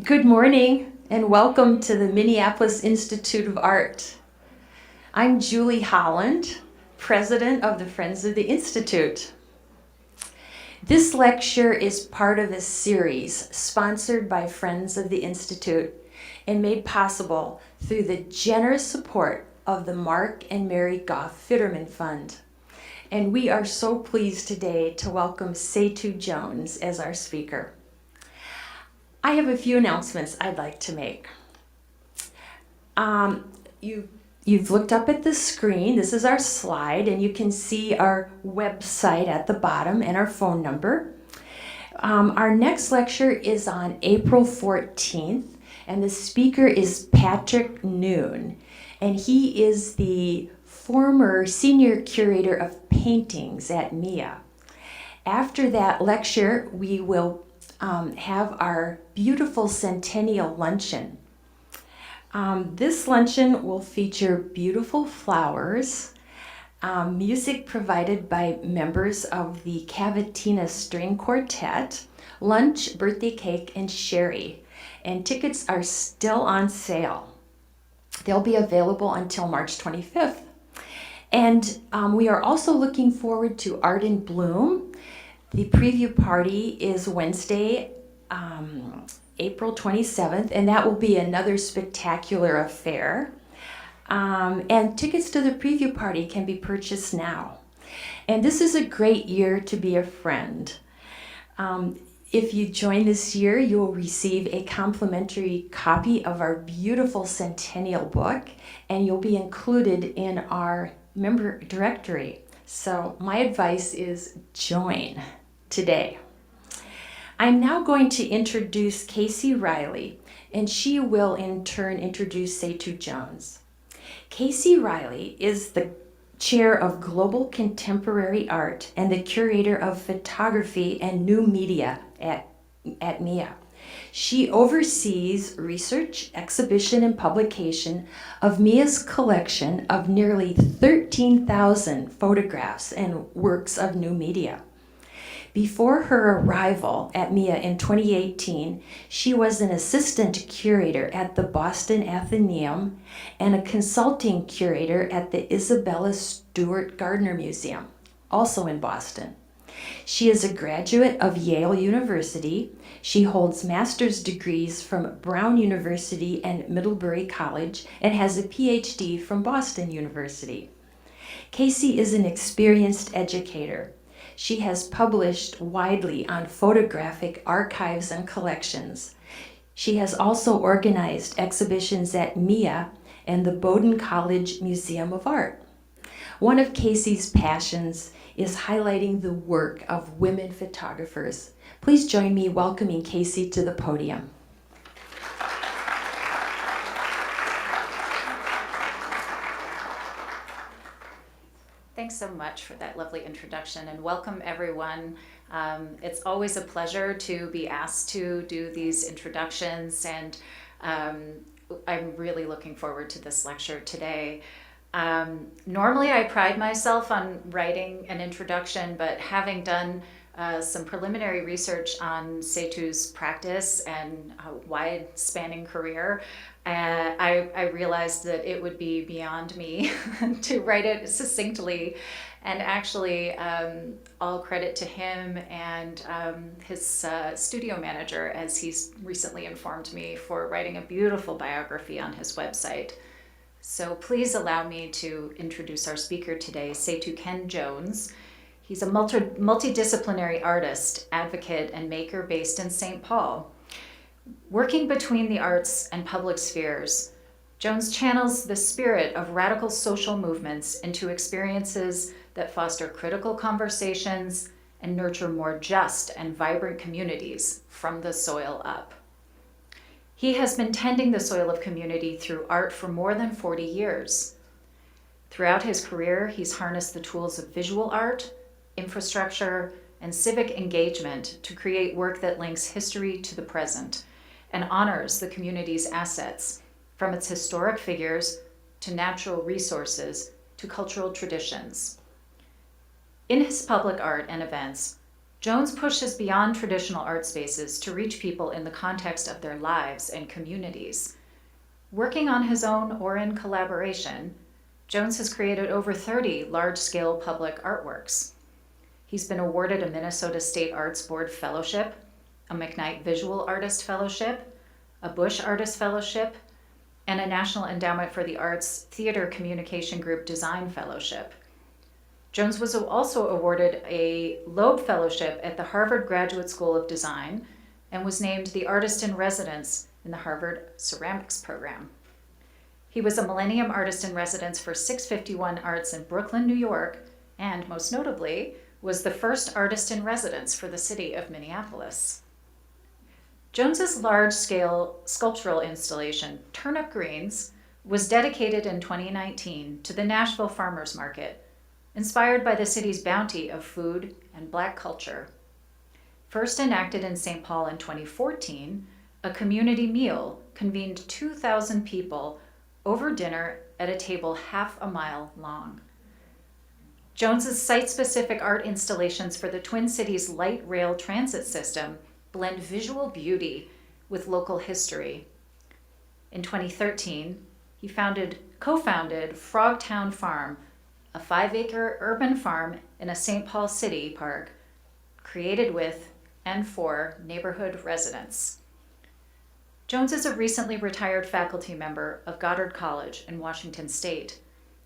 Good morning and welcome to the Minneapolis Institute of Art. I'm Julie Holland, president of the Friends of the Institute. This lecture is part of a series sponsored by Friends of the Institute and made possible through the generous support of the Mark and Mary Goff Fitterman Fund. And we are so pleased today to welcome Seitu Jones as our speaker. I have a few announcements I'd like to make. You've looked up at the screen. This is our slide, and you can see our website at the bottom and our phone number. Our next lecture is on April 14th, and the speaker is Patrick Noon, and he is the former senior curator of paintings at MIA. After that lecture, we will have our beautiful centennial luncheon. This luncheon will feature beautiful flowers, music provided by members of the Cavatina String Quartet, lunch, birthday cake, and sherry. And tickets are still on sale. They'll be available until March 25th. And we are also looking forward to Art in Bloom. The preview party is Wednesday, April 27th, and that will be another spectacular affair. And tickets to the preview party can be purchased now. And this is a great year to be a friend. If you join this year, you will receive a complimentary copy of our beautiful centennial book, and you'll be included in our member directory. So my advice is join today. I'm now going to introduce Casey Riley, and she will in turn introduce Seitu Jones. Casey Riley is the chair of Global Contemporary Art and the curator of photography and new media at MIA. She oversees research, exhibition, and publication of MIA's collection of nearly 13,000 photographs and works of new media. Before her arrival at MIA in 2018, she was an assistant curator at the Boston Athenaeum and a consulting curator at the Isabella Stewart Gardner Museum, also in Boston. She is a graduate of Yale University. She holds master's degrees from Brown University and Middlebury College and has a PhD from Boston University. Casey is an experienced educator. She has published widely on photographic archives and collections. She has also organized exhibitions at MIA and the Bowdoin College Museum of Art. One of Casey's passions is highlighting the work of women photographers. Please join me welcoming Casey to the podium. Thanks so much for that lovely introduction, and welcome everyone. It's always a pleasure to be asked to do these introductions, and I'm really looking forward to this lecture today. Normally I pride myself on writing an introduction, but having done some preliminary research on Seitu's practice and wide-spanning career, I realized that it would be beyond me to write it succinctly, and actually all credit to him and his studio manager, as he's recently informed me, for writing a beautiful biography on his website. So please allow me to introduce our speaker today, Seitu Ken Jones. He's a multidisciplinary artist, advocate, and maker based in St. Paul. Working between the arts and public spheres, Jones channels the spirit of radical social movements into experiences that foster critical conversations and nurture more just and vibrant communities from the soil up. He has been tending the soil of community through art for more than 40 years. Throughout his career, he's harnessed the tools of visual art, infrastructure, and civic engagement to create work that links history to the present and honors the community's assets, from its historic figures to natural resources to cultural traditions. In his public art and events, Jones pushes beyond traditional art spaces to reach people in the context of their lives and communities. Working on his own or in collaboration, Jones has created over 30 large-scale public artworks. He's been awarded a Minnesota State Arts Board Fellowship, a McKnight Visual Artist Fellowship, a Bush Artist Fellowship, and a National Endowment for the Arts Theater Communication Group Design Fellowship. Jones was also awarded a Loeb Fellowship at the Harvard Graduate School of Design and was named the Artist in Residence in the Harvard Ceramics Program. He was a Millennium Artist in Residence for 651 Arts in Brooklyn, New York, and most notably, was the first artist in residence for the city of Minneapolis. Jones's large-scale sculptural installation, Turnip Greens, was dedicated in 2019 to the Nashville Farmers Market, inspired by the city's bounty of food and Black culture. First enacted in St. Paul in 2014, a community meal convened 2,000 people over dinner at a table half a mile long. Jones's site-specific art installations for the Twin Cities light rail transit system blend visual beauty with local history. In 2013, he co-founded Frogtown Farm, a 5-acre urban farm in a St. Paul City park created with and for neighborhood residents. Jones is a recently retired faculty member of Goddard College in Washington State.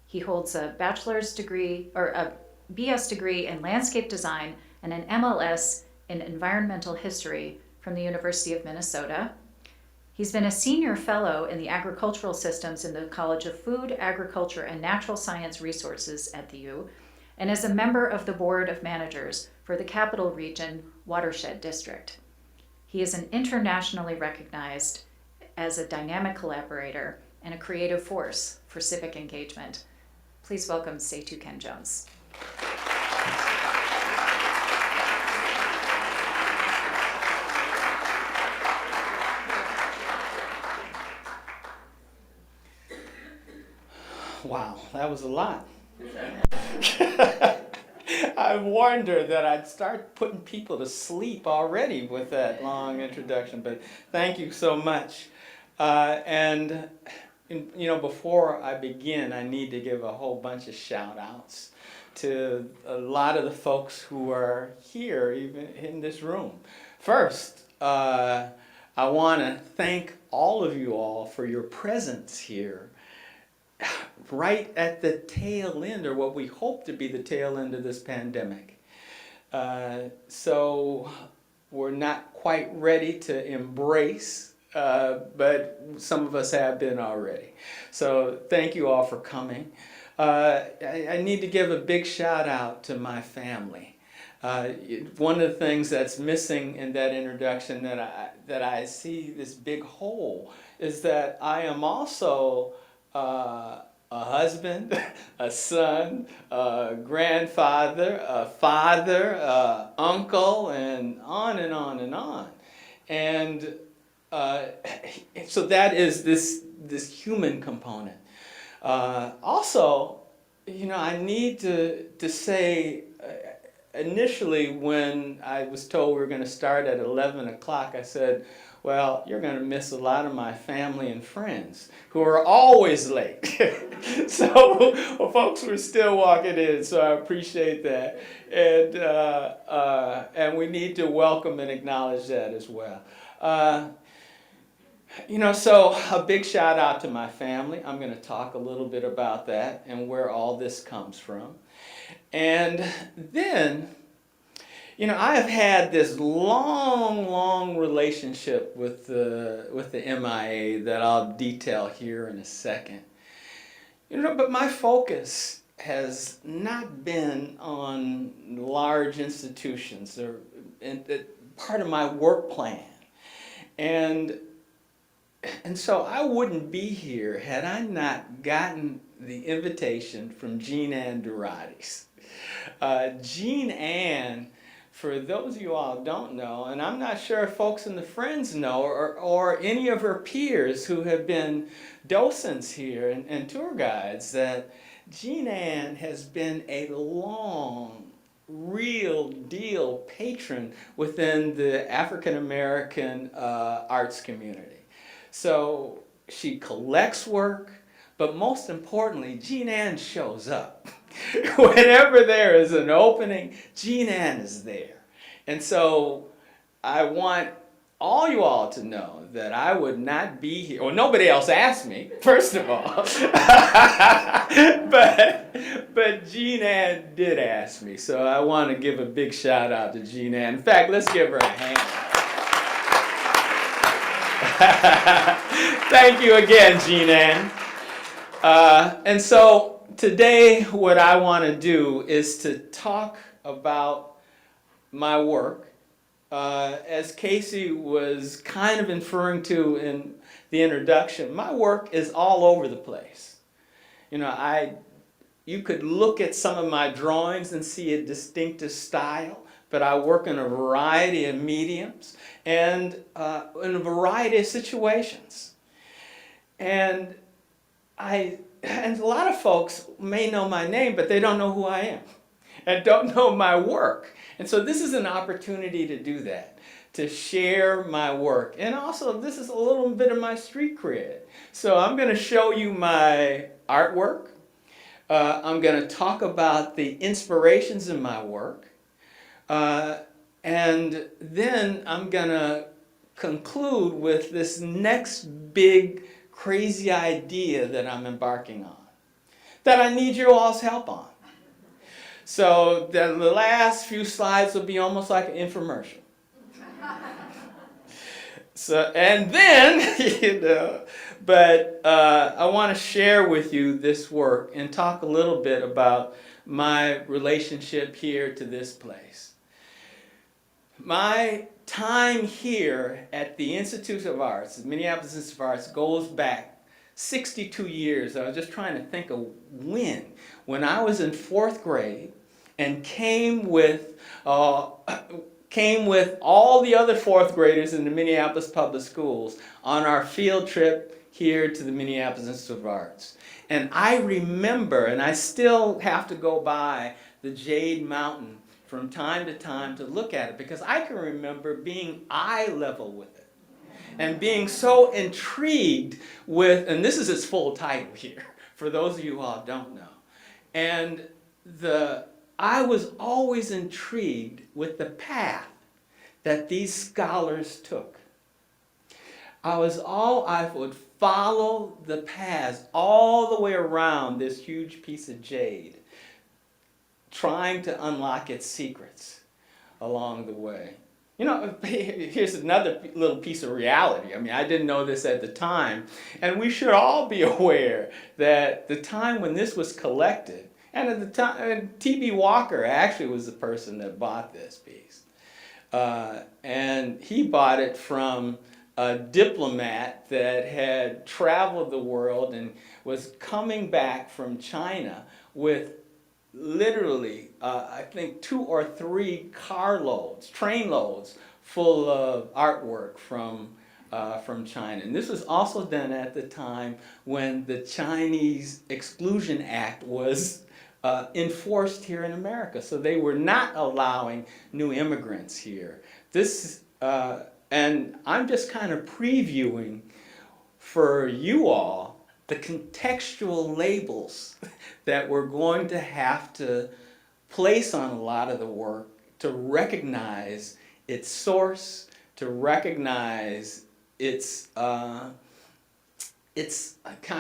He holds a bachelor's degree or a BS degree in landscape design and an MLS in environmental history from the University of Minnesota. He's been a senior fellow in the agricultural systems in the College of Food, Agriculture, and Natural Science Resources at the U, and is a member of the Board of Managers for the Capital Region Watershed District. He is an internationally recognized as a dynamic collaborator and a creative force for civic engagement. Please welcome Seitu Ken Jones. Wow, that was a lot. I warned her that I'd start putting people to sleep already with that long introduction, but thank you so much. Before I begin, I need to give a whole bunch of shout outs to a lot of the folks who are here, even in this room. First, I want to thank all of you all for your presence here right at the tail end, or what we hope to be the tail end of this pandemic. So we're not quite ready to embrace, but some of us have been already. So thank you all for coming. I need to give a big shout out to my family. One of the things that's missing in that introduction that I see this big hole is that I am also a husband, a son, a grandfather, a father, uncle, and on and on and on. And so that is this human component. Also, I need to say, initially when I was told we were going to start at 11 o'clock, I said, well, you're going to miss a lot of my family and friends who are always late. So folks were still walking in, so I appreciate that. And we need to welcome and acknowledge that as well. So a big shout out to my family. I'm going to talk a little bit about that and where all this comes from. And then, I have had this long relationship with the MIA that I'll detail here in a second. But my focus has not been on large institutions. They're part of my work plan. And so I wouldn't be here had I not gotten the invitation from Jean Ann Duratis. Jean Ann, for those of you all who don't know, and I'm not sure if folks in the Friends know, or any of her peers who have been docents here and tour guides, that Jean Ann has been a long real deal patron within the African American arts community. So she collects work, but most importantly, Jean Ann shows up. Whenever there is an opening, Jean Ann is there. And so I want all you all to know that I would not be here. Well, nobody else asked me, first of all. but Jean Ann did ask me. So I want to give a big shout out to Jean Ann. In fact, let's give her a hand. Thank you again, Jean Ann. And so today what I want to do is to talk about my work. As Casey was kind of inferring to in the introduction, my work is all over the place. You know, you could look at some of my drawings and see a distinctive style, but I work in a variety of mediums and in a variety of situations. And a lot of folks may know my name, but they don't know who I am and don't know my work. And so this is an opportunity to do that, to share my work. And also, this is a little bit of my street cred. So I'm going to show you my artwork. I'm going to talk about the inspirations in my work. And then I'm going to conclude with this next big, crazy idea that I'm embarking on, that I need your all's help on. So the last few slides will be almost like an infomercial. So, and then, but I want to share with you this work and talk a little bit about my relationship here to this place. My time here at the Institute of Arts, the Minneapolis Institute of Arts, goes back 62 years. I was just trying to think of when I was in 4th grade and came with all the other 4th graders in the Minneapolis Public Schools on our field trip here to the Minneapolis Institute of Arts. And I remember, and I still have to go by the Jade Mountain from time to time to look at it, because I can remember being eye level with it and being so intrigued with, and this is its full title here, for those of you who all don't know. And I was always intrigued with the path that these scholars took. I would follow the paths all the way around this huge piece of jade, trying to unlock its secrets along the way. You know, here's another little piece of reality. I mean, I didn't know this at the time, and we should all be aware that the time when this was collected, and at the time, T.B. Walker actually was the person that bought this piece. And he bought it from a diplomat that had traveled the world and was coming back from China with literally, I think 2 or 3 train loads full of artwork from China. And this was also done at the time when the Chinese Exclusion Act was enforced here in America. So they were not allowing new immigrants here. And I'm just kind of previewing for you all the contextual labels that we're going to have to place on a lot of the work to recognize its source, to recognize its kind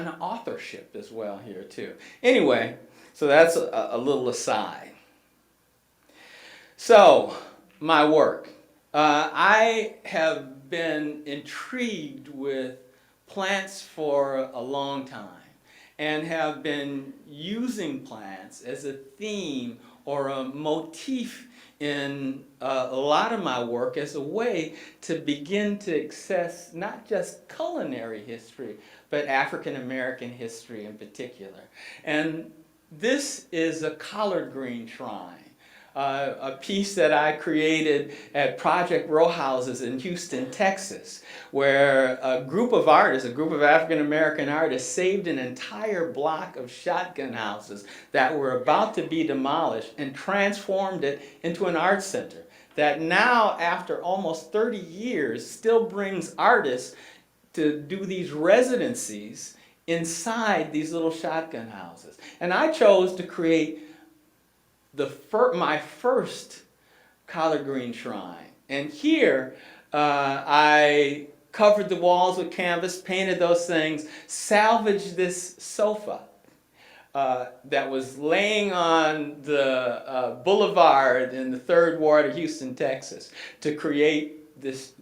of authorship as well here too. Anyway, so that's a little aside. So, my work. I have been intrigued with plants for a long time and have been using plants as a theme or a motif in a lot of my work as a way to begin to access not just culinary history, but African American history in particular. And this is a collard green shrine. a piece that I created at Project Row Houses in Houston, Texas, where a group of artists, a group of African American artists, saved an entire block of shotgun houses that were about to be demolished and transformed it into an art center that now, after almost 30 years, still brings artists to do these residencies inside these little shotgun houses. And I chose to create my first collard green shrine. And here I covered the walls with canvas, painted those things, salvaged this sofa that was laying on the boulevard in the 3rd Ward of Houston, Texas, to create this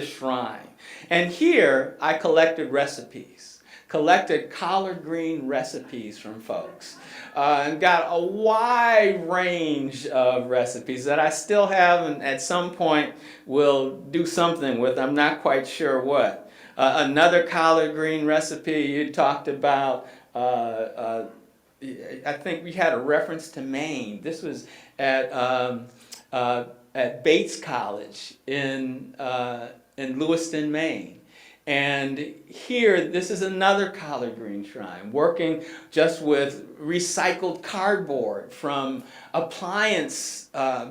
shrine. And here I collected recipes, collected collard green recipes from folks, and got a wide range of recipes that I still have and at some point will do something with. I'm not quite sure what. Another collard green recipe you talked about, I think we had a reference to Maine. This was at Bates College in Lewiston, Maine. And here, this is another collard green shrine, working just with recycled cardboard from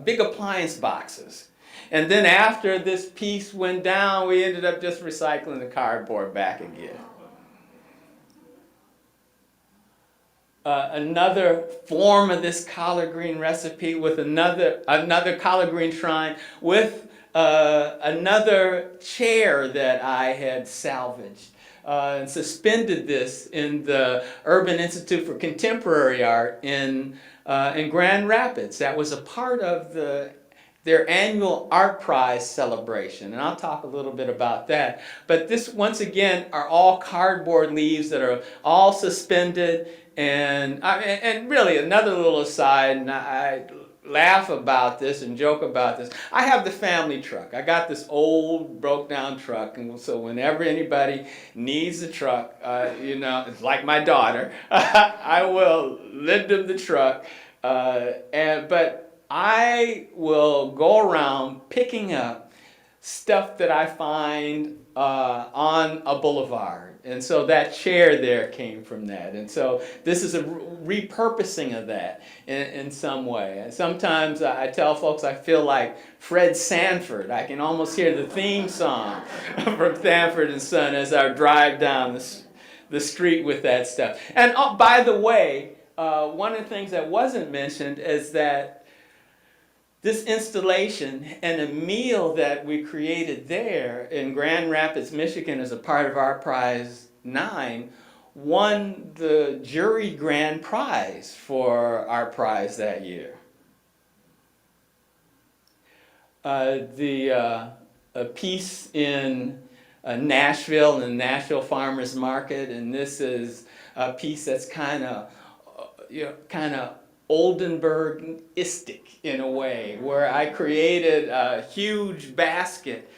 big appliance boxes. And then after this piece went down, we ended up just recycling the cardboard back again. Another form of this collard green recipe with another collard green shrine with another chair that I had salvaged and suspended this in the Urban Institute for Contemporary Art in Grand Rapids. That was a part of their annual art prize celebration, and I'll talk a little bit about that. But this, once again, are all cardboard leaves that are all suspended. And really, another little aside, and I laugh about this and joke about this. I have the family truck. I got this old, broke-down truck, and so whenever anybody needs a truck, it's like my daughter, I will lend them the truck. But I will go around picking up stuff that I find on a boulevard. And so that chair there came from that. And so this is a repurposing of that in some way. And sometimes I tell folks I feel like Fred Sanford. I can almost hear the theme song from Sanford and Son as I drive down the street with that stuff. And by the way, one of the things that wasn't mentioned is that this installation and a meal that we created there in Grand Rapids, Michigan, as a part of Art Prize 9, won the jury grand prize for Art Prize that year. A piece in Nashville, in the Nashville Farmers Market, and this is a piece that's kind of Oldenburg-istic in a way, where I created a huge basket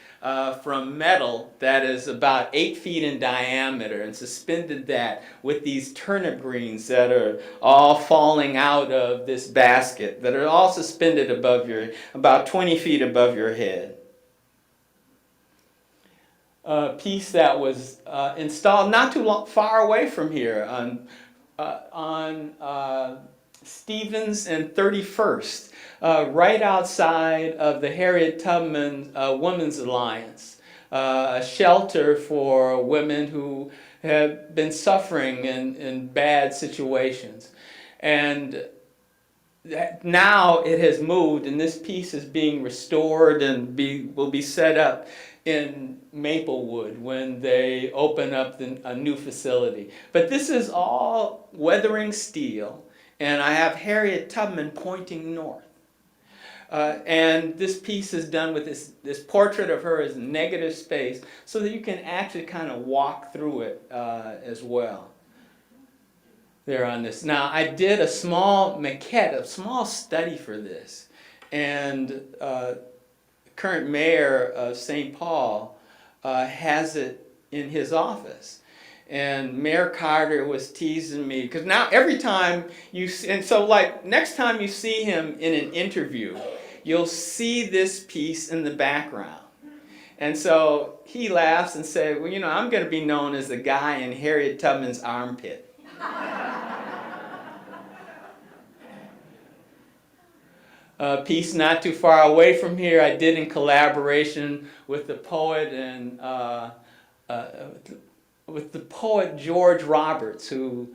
from metal that is about 8 feet in diameter and suspended that with these turnip greens that are all falling out of this basket, that are all suspended about 20 feet above your head. A piece that was installed not too far away from here on Stevens and 31st, right outside of the Harriet Tubman Women's Alliance, a shelter for women who have been suffering in bad situations. And now it has moved, and this piece is being restored and will be set up in Maplewood when they open up a new facility. But this is all weathering steel. And I have Harriet Tubman pointing north. And this piece is done with this portrait of her as negative space so that you can actually kind of walk through it as well. There on this. Now, I did a small maquette, a small study for this. And current mayor of St. Paul has it in his office. And Mayor Carter was teasing me because now every time you see, and so like next time you see him in an interview, you'll see this piece in the background. And so he laughs and says, well, I'm going to be known as the guy in Harriet Tubman's armpit. A piece not too far away from here I did in collaboration with the poet and with the poet George Roberts, who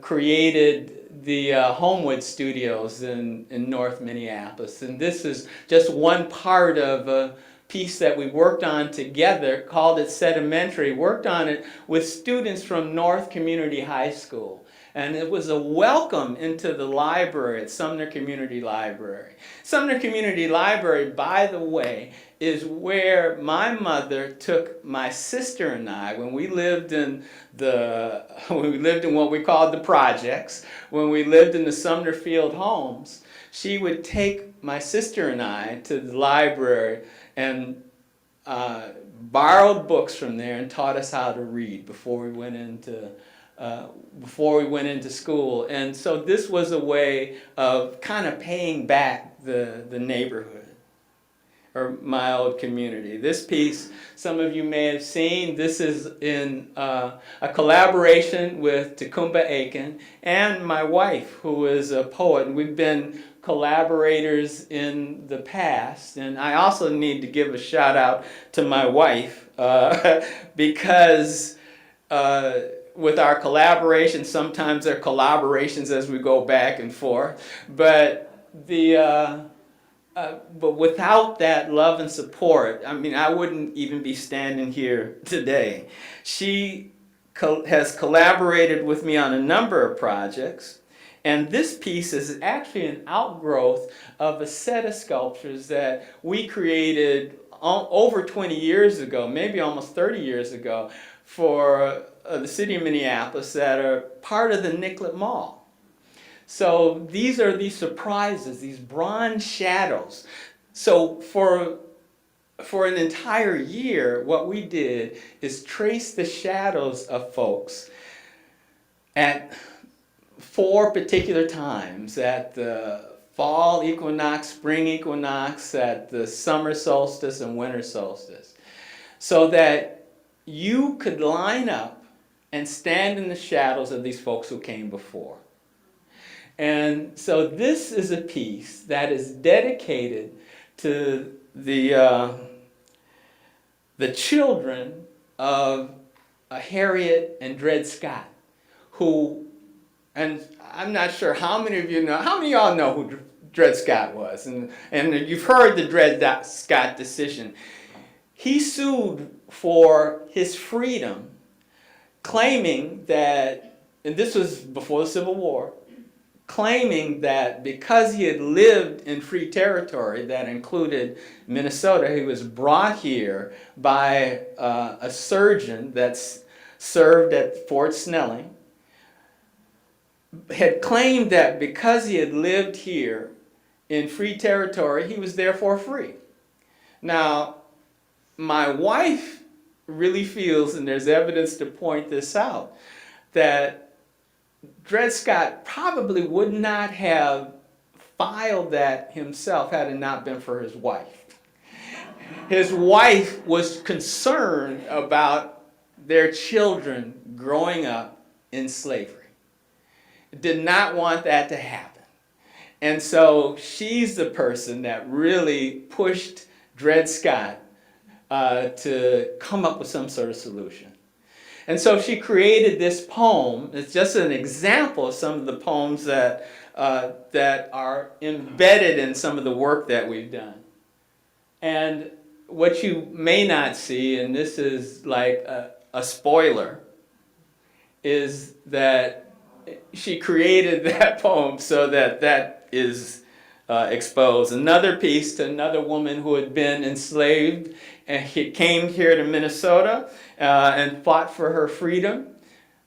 created the Homewood Studios in North Minneapolis. And this is just one part of a piece that we worked on together, called it Sedimentary. Worked on it with students from North Community High School. And it was a welcome into the library at Sumner Community Library. Sumner Community Library, by the way, is where my mother took my sister and I when we lived in what we called the projects, when we lived in the Sumner Field homes. She would take my sister and I to the library and borrowed books from there and taught us how to read before we went into school. And so this was a way of kind of paying back the neighborhood, or my old community. This piece, some of you may have seen, this is in a collaboration with Tecumseh Aiken and my wife, who is a poet. And we've been collaborators in the past. And I also need to give a shout out to my wife because with our collaborations, sometimes they're collaborations as we go back and forth, but without that love and support, I wouldn't even be standing here today. She has collaborated with me on a number of projects, and this piece is actually an outgrowth of a set of sculptures that we created over 20 years ago, maybe almost 30 years ago, for the city of Minneapolis, that are part of the Nicollet Mall. So these are these surprises, these bronze shadows. So for an entire year, what we did is trace the shadows of folks at 4 particular times: at the fall equinox, spring equinox, at the summer solstice and winter solstice, so that you could line up and stand in the shadows of these folks who came before. And so this is a piece that is dedicated to the children of Harriet and Dred Scott, who, and I'm not sure how many of y'all know who Dred Scott was, and you've heard the Dred Scott decision. He sued for his freedom, claiming that, and this was before the Civil War, claiming that because he had lived in free territory that included Minnesota, he was brought here by a surgeon that served at Fort Snelling, had claimed that because he had lived here in free territory, he was therefore free. Now, my wife really feels, and there's evidence to point this out, that Dred Scott probably would not have filed that himself had it not been for his wife. His wife was concerned about their children growing up in slavery. Did not want that to happen. And so she's the person that really pushed Dred Scott to come up with some sort of solution. And so she created this poem. It's just an example of some of the poems that are embedded in some of the work that we've done. And what you may not see, and this is like a spoiler, is that she created that poem so that is exposed. Another piece to another woman who had been enslaved, and he came here to Minnesota and fought for her freedom.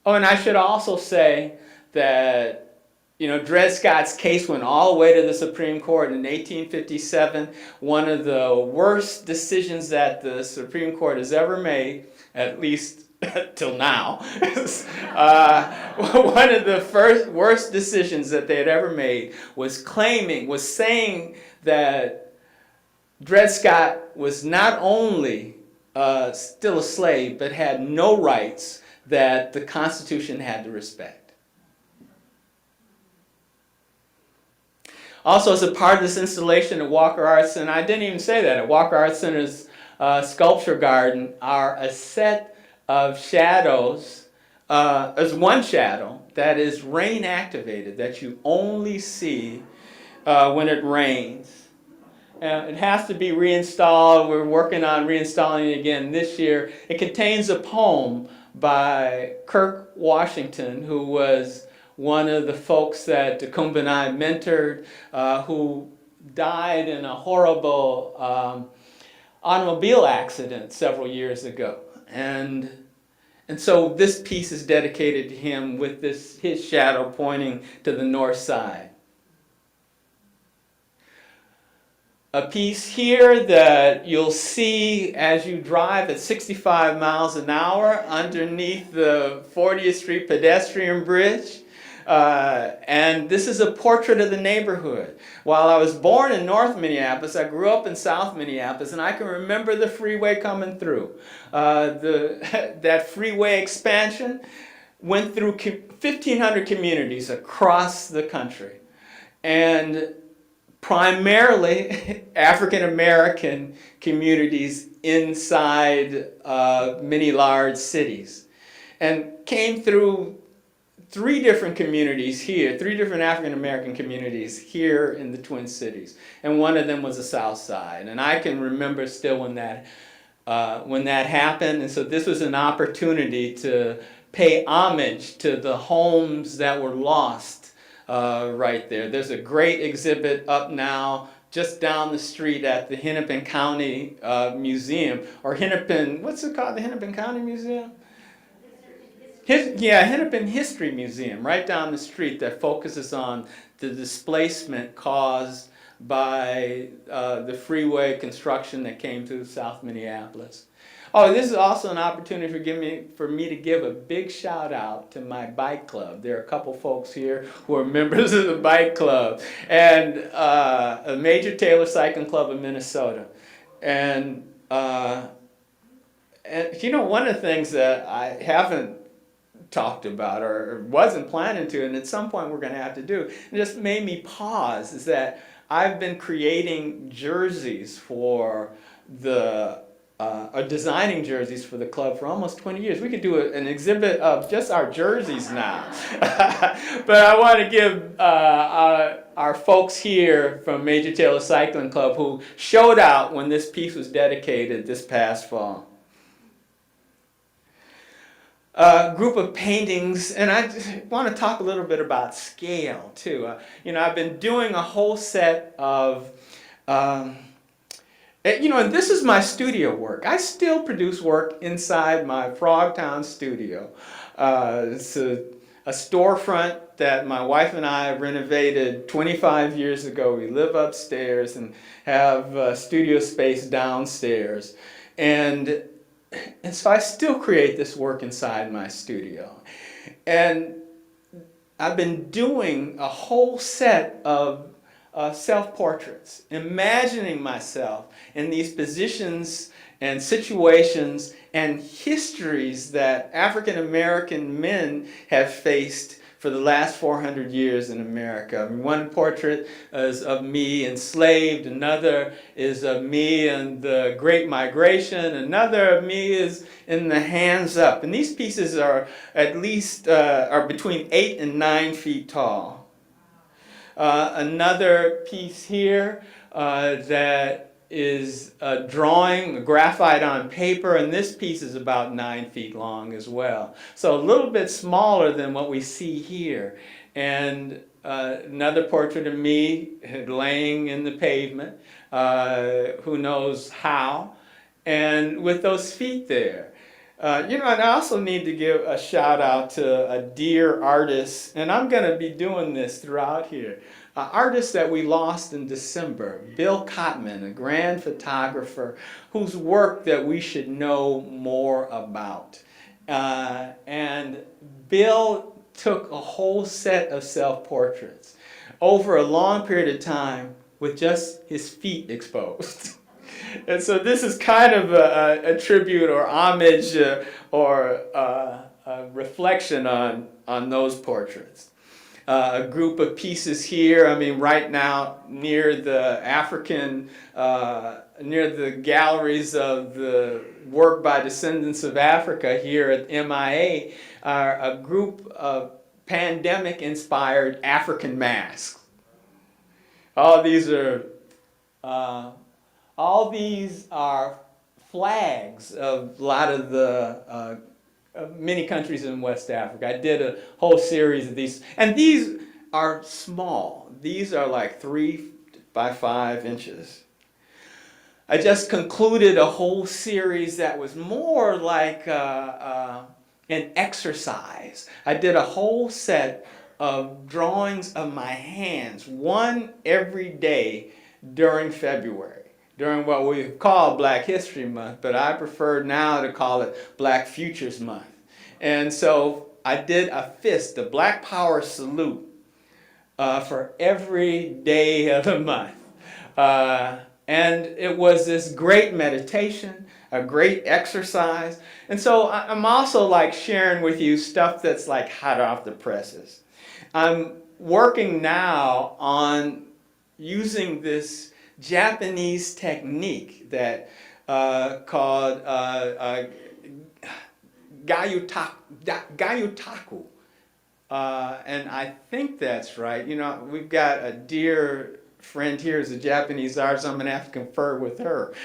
Oh, and I should also say that, Dred Scott's case went all the way to the Supreme Court in 1857, one of the worst decisions that the Supreme Court has ever made, at least till now, one of the worst decisions that they had ever made was saying that Dred Scott was not only still a slave, but had no rights that the Constitution had to respect. Also, as a part of this installation at Walker Arts Center, I didn't even say that, at Walker Arts Center's sculpture garden are a set of shadows. There's one shadow that is rain activated, that you only see when it rains. It has to be reinstalled. We're working on reinstalling it again this year. It contains a poem by Kirk Washington, who was one of the folks that Tecumseh and I mentored, who died in a horrible automobile accident several years ago. And so this piece is dedicated to him with his shadow pointing to the north side. A piece here that you'll see as you drive at 65 miles an hour underneath the 40th Street pedestrian bridge. And this is a portrait of the neighborhood. While I was born in North Minneapolis, I grew up in South Minneapolis, and I can remember the freeway coming through. That freeway expansion went through 1,500 communities across the country. And primarily African American communities inside many large cities. And came through three different communities here, three different African American communities here in the Twin Cities, and one of them was the South Side. And I can remember still when that happened, and so this was an opportunity to pay homage to the homes that were lost right there. There's a great exhibit up now just down the street at the Hennepin County Museum, or Hennepin, what's it called, the Hennepin County Museum? Hennepin History Museum, right down the street, that focuses on the displacement caused by the freeway construction that came through South Minneapolis. Oh, this is also an opportunity for me to give a big shout out to my bike club. There are a couple folks here who are members of the bike club, and a Major Taylor Cycling Club of Minnesota. And you know, one of the things that I haven't talked about or wasn't planning to, and at some point we're going to have to do, it just made me pause, is that I've been creating jerseys for designing jerseys for the club for almost 20 years. We could do an exhibit of just our jerseys now. But I want to give our folks here from Major Taylor Cycling Club who showed out when this piece was dedicated this past fall. Group of paintings, and I want to talk a little bit about scale too. I've been doing a whole set of, and this is my studio work. I still produce work inside my Frogtown studio. It's a storefront that my wife and I renovated 25 years ago. We live upstairs and have studio space downstairs. And so I still create this work inside my studio. And I've been doing a whole set of self-portraits, imagining myself in these positions and situations and histories that African American men have faced for the last 400 years in America. One portrait is of me enslaved, another is of me and the Great Migration, another of me is in the hands up. And these pieces are at least are between 8 and 9 feet tall. Another piece here that is a drawing, a graphite on paper, and this piece is about 9 feet long as well. So a little bit smaller than what we see here. And another portrait of me laying in the pavement, who knows how, and with those feet there. And I also need to give a shout out to a dear artist, and I'm going to be doing this throughout here. An artist that we lost in December, Bill Cottman, a grand photographer whose work that we should know more about. And Bill took a whole set of self-portraits over a long period of time with just his feet exposed. And so this is kind of a tribute or homage or a reflection on those portraits. A group of pieces here, I mean, right now near the near the galleries of the work by descendants of Africa here at MIA are a group of pandemic-inspired African masks. All these are flags of a lot of the many countries in West Africa. I did a whole series of these, and these are small. These are like 3 by 5 inches. I just concluded a whole series that was more like an exercise. I did a whole set of drawings of my hands, one every day during February, during what we call Black History Month, but I prefer now to call it Black Futures Month. And so I did a fist, a Black Power salute for every day of the month. And it was this great meditation, a great exercise. And so I'm also like sharing with you stuff that's like hot off the presses. I'm working now on using this Japanese technique that called gayutaku. And I think that's right. You know, we've got a dear friend here who's a Japanese artist. I'm going to have to confer with her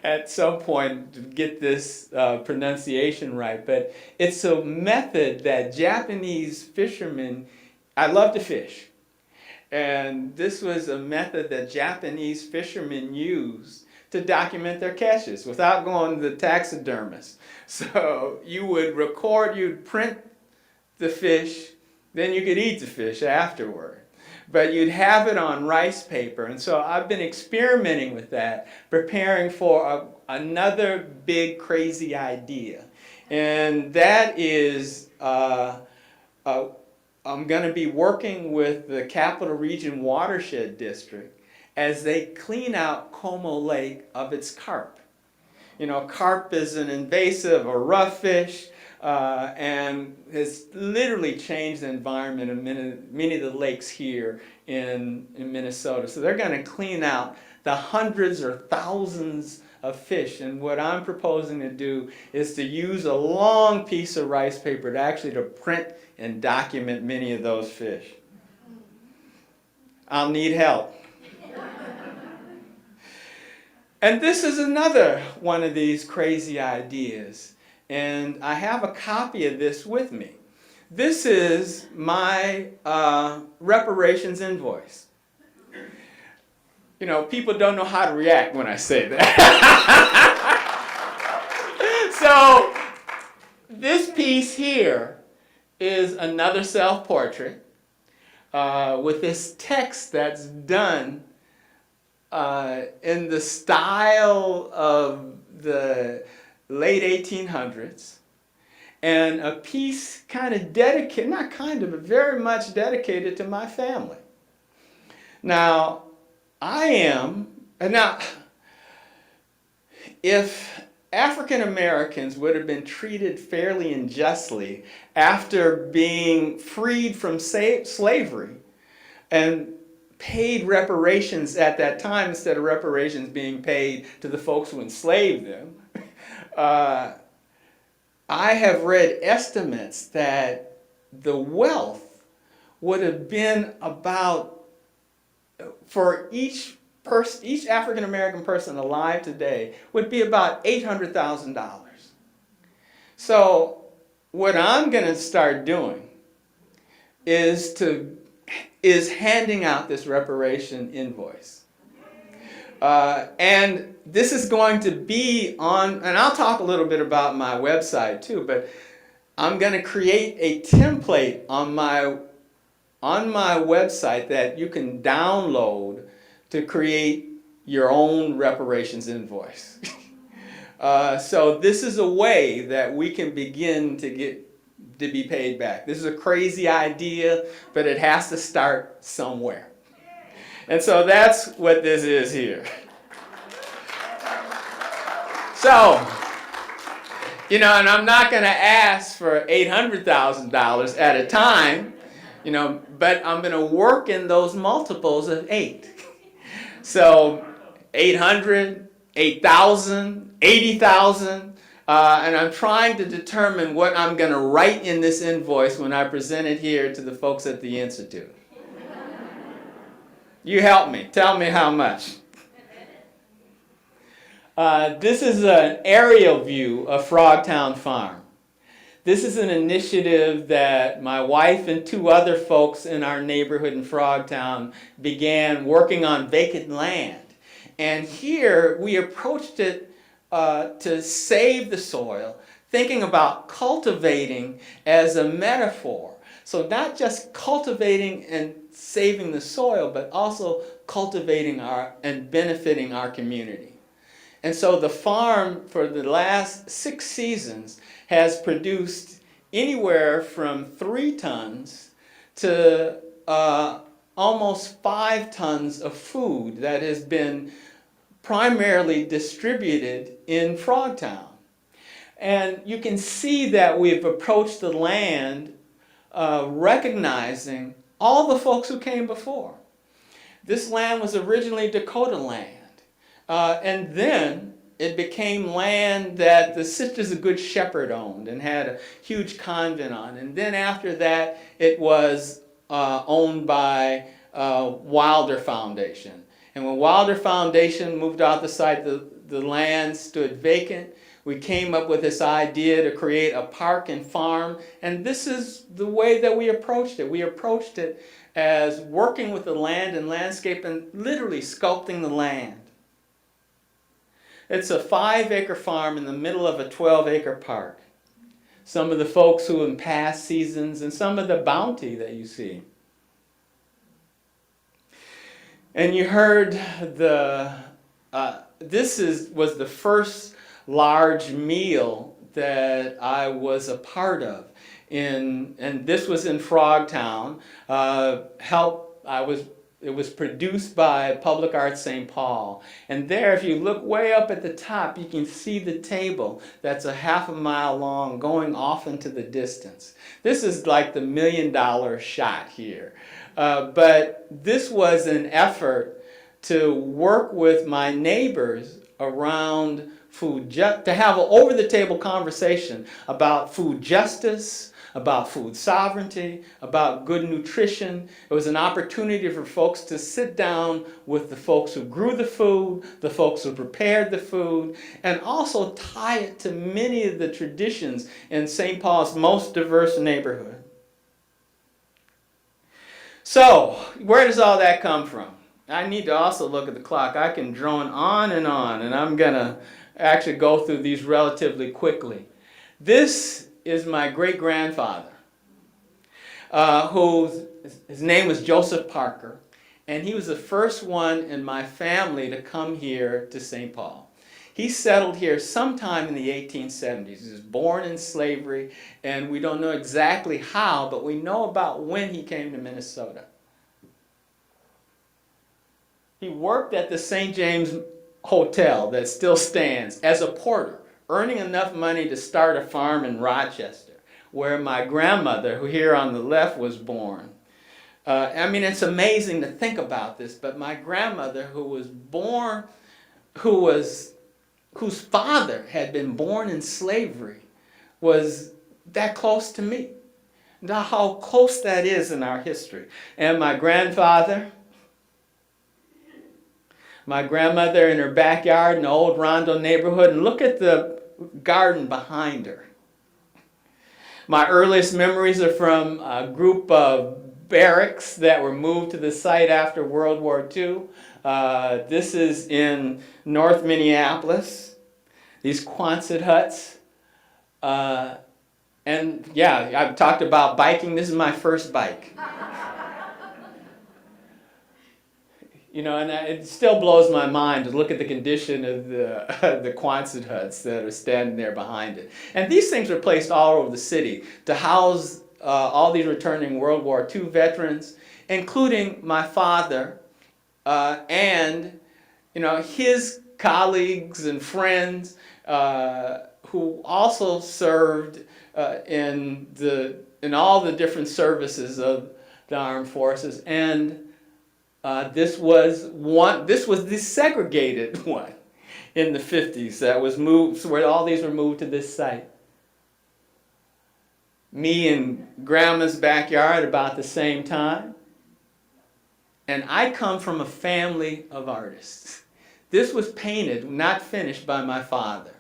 at some point to get this pronunciation right. But it's a method that Japanese fishermen, I love to fish. And this was a method that Japanese fishermen used to document their catches without going to the taxidermist. So you would record, you'd print the fish, then you could eat the fish afterward. But you'd have it on rice paper. And so I've been experimenting with that, preparing for another big crazy idea. And that is, I'm going to be working with the Capital Region Watershed District as they clean out Como Lake of its carp. You know, carp is an invasive or rough fish. And has literally changed the environment of many of the lakes here in Minnesota. So they're going to clean out the hundreds or thousands of fish. And what I'm proposing to do is to use a long piece of rice paper to print and document many of those fish. I'll need help. And this is another one of these crazy ideas. And I have a copy of this with me. This is my reparations invoice. You know, people don't know how to react when I say that. So this piece here is another self-portrait with this text that's done in the style of the late 1800s, and a piece kind of dedicated, not kind of, but very much dedicated to my family. Now, if African Americans would have been treated fairly and justly after being freed from slavery and paid reparations at that time instead of reparations being paid to the folks who enslaved them, I have read estimates that the wealth would have been about, for each African American person alive today, would be about $800,000. So what I'm going to start doing is handing out this reparation invoice. And this is going to be on, and I'll talk a little bit about my website too, but I'm going to create a template on my website that you can download to create your own reparations invoice. So this is a way that we can begin to be paid back. This is a crazy idea, but it has to start somewhere. And so that's what this is here. So, and I'm not going to ask for $800,000 at a time, but I'm going to work in those multiples of 8. So 800, 8,000, 80,000, and I'm trying to determine what I'm going to write in this invoice when I present it here to the folks at the Institute. You help me. Tell me how much. This is an aerial view of Frogtown Farm. This is an initiative that my wife and 2 other folks in our neighborhood in Frogtown began working on vacant land. And here we approached it to save the soil, thinking about cultivating as a metaphor. So not just cultivating and saving the soil, but also cultivating and benefiting our community. And so the farm for the last 6 seasons has produced anywhere from 3 tons to almost 5 tons of food that has been primarily distributed in Frogtown. And you can see that we've approached the land recognizing all the folks who came before. This land was originally Dakota land. And then it became land that the Sisters of Good Shepherd owned and had a huge convent on. And then after that, it was owned by Wilder Foundation. And when Wilder Foundation moved out the site, the land stood vacant. We came up with this idea to create a park and farm. And this is the way that we approached it. We approached it as working with the land and landscape and literally sculpting the land. It's a 5-acre farm in the middle of a 12-acre park. Some of the folks who in past seasons and some of the bounty that you see. And you heard this was the first large meal that I was a part of. And this was in Frogtown. It was produced by Public Arts St. Paul. And there, if you look way up at the top, you can see the table that's a half a mile long going off into the distance. This is like the $1 million shot here. But this was an effort to work with my neighbors around food, to have an over-the-table conversation about food justice, about food sovereignty, about good nutrition. It was an opportunity for folks to sit down with the folks who grew the food, the folks who prepared the food, and also tie it to many of the traditions in St. Paul's most diverse neighborhood. So, where does all that come from? I need to also look at the clock. I can drone on, and I'm going to actually go through these relatively quickly. This is my great-grandfather, his name was Joseph Parker, and he was the first one in my family to come here to St. Paul. He settled here sometime in the 1870s. He was born in slavery, and we don't know exactly how, but we know about when he came to Minnesota. He worked at the St. James Hotel that still stands as a porter, earning enough money to start a farm in Rochester, where my grandmother, who here on the left, was born. It's amazing to think about this, but my grandmother, whose father had been born in slavery, was that close to me. Now how close that is in our history. And my grandfather, my grandmother in her backyard in the old Rondo neighborhood, and look at the garden behind her. My earliest memories are from a group of barracks that were moved to the site after World War II. This is in North Minneapolis, these Quonset huts. And yeah, I've talked about biking. This is my first bike. And it still blows my mind to look at the condition of the Quonset huts that are standing there behind it. And these things were placed all over the city to house all these returning World War II veterans, including my father and his colleagues and friends who also served in all the different services of the armed forces. And this was the segregated one in the 50s that was moved, where all these were moved to this site. Me in Grandma's backyard about the same time. And I come from a family of artists. This was painted, not finished, by my father.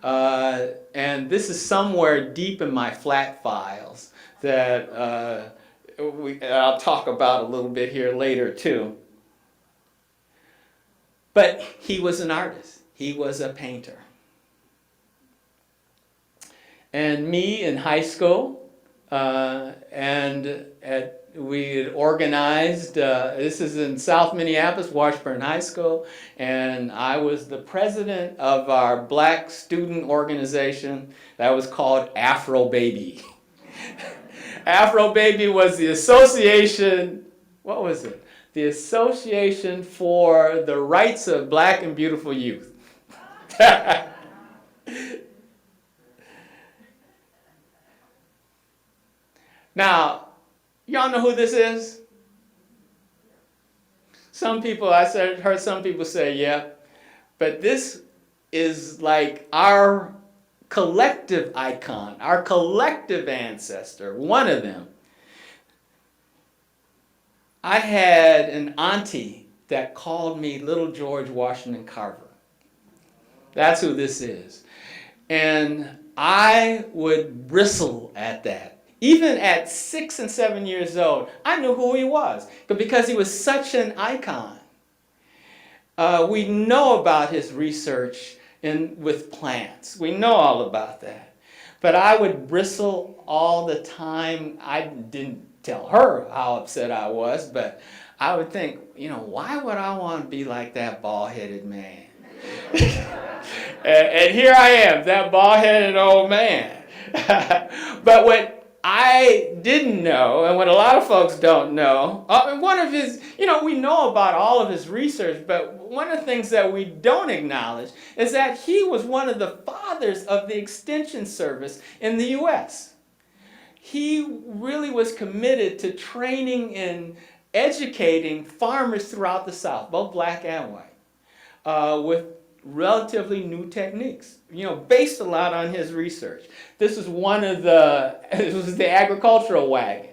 And this is somewhere deep in my flat files that I'll talk about a little bit here later too. But he was an artist. He was a painter. And me in high school, we had organized, this is in South Minneapolis, Washburn High School, and I was the president of our black student organization that was called Afro Baby. Afro Baby was the association, what was it? The Association for the Rights of Black and Beautiful Youth. Now, y'all know who this is? Some people, heard some people say, yeah, but this is like our collective icon, our collective ancestor, one of them. I had an auntie that called me Little George Washington Carver. That's who this is. And I would bristle at that. Even at 6 and 7 years old, I knew who he was, because he was such an icon. We know about his research with plants. We know all about that. But I would bristle all the time. I didn't tell her how upset I was, but I would think, why would I want to be like that bald-headed man? and here I am, that bald-headed old man. But what I didn't know, and what a lot of folks don't know, one of his, we know about all of his research, but one of the things that we don't acknowledge is that he was one of the fathers of the Extension Service in the U.S. He really was committed to training and educating farmers throughout the South, both black and white, with relatively new techniques, based a lot on his research. This was it was the agricultural wagon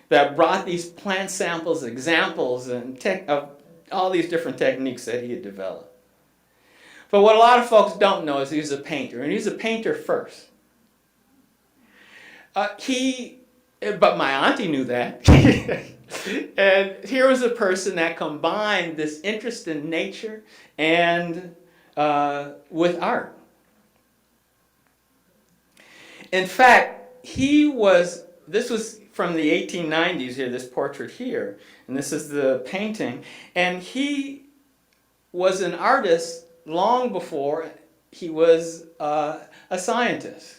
that brought these plant samples, examples, and of all these different techniques that he had developed. But what a lot of folks don't know is he was a painter, and he was a painter first. But my auntie knew that. And here was a person that combined this interest in nature and with art. In fact, this was from the 1890s here, this portrait here, and this is the painting, and he was an artist long before he was a scientist.